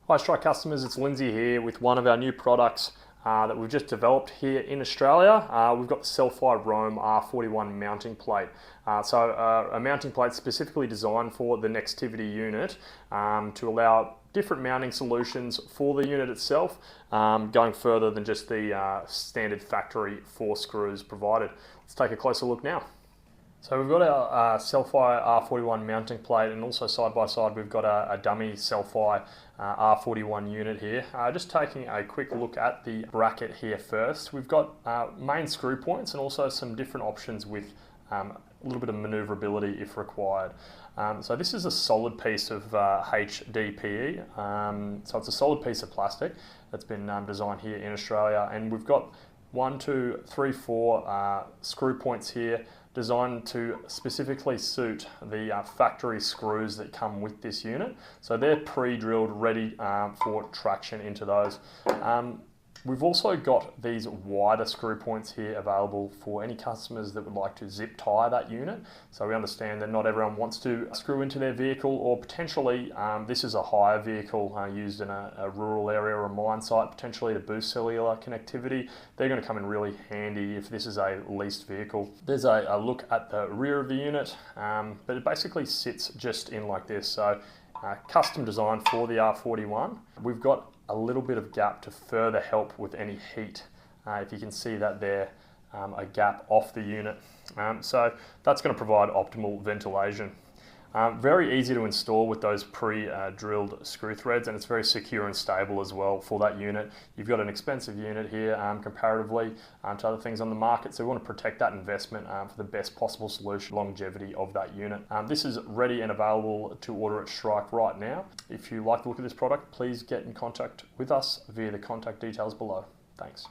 Hi Strike customers, it's Lindsay here with one of our new products that we've just developed here in Australia. We've got the Cel-Fi ROAM R41 mounting plate. A mounting plate specifically designed for the Nextivity unit to allow different mounting solutions for the unit itself, going further than just the standard factory 4 screws provided. Let's take a closer look now. So we've got our Cel-Fi R41 mounting plate, and also side by side we've got a dummy Cel-Fi R41 unit here. Just taking a quick look at the bracket here first. We've got main screw points and also some different options with a little bit of manoeuvrability if required. So this is a solid piece of HDPE. So it's a solid piece of plastic that's been designed here in Australia, and we've got 1, 2, 3, 4 screw points here designed to specifically suit the factory screws that come with this unit. So they're pre-drilled, ready for traction into those. We've also got these wider screw points here available for any customers that would like to zip tie that unit. So we understand that not everyone wants to screw into their vehicle, or potentially this is a hire vehicle used in a rural area or a mine site, potentially to boost cellular connectivity. They're going to come in really handy if this is a leased vehicle. There's a look at the rear of the unit, but it basically sits just in like this. So custom designed for the R41. We've got a little bit of gap to further help with any heat. If you can see that there, a gap off the unit. So that's going to provide optimal ventilation. Very easy to install with those pre-drilled screw threads, and it's very secure and stable as well for that unit. You've got an expensive unit here comparatively to other things on the market, so we want to protect that investment for the best possible solution, longevity of that unit. This is ready and available to order at Strike right now. If you like the look of this product, please get in contact with us via the contact details below. Thanks.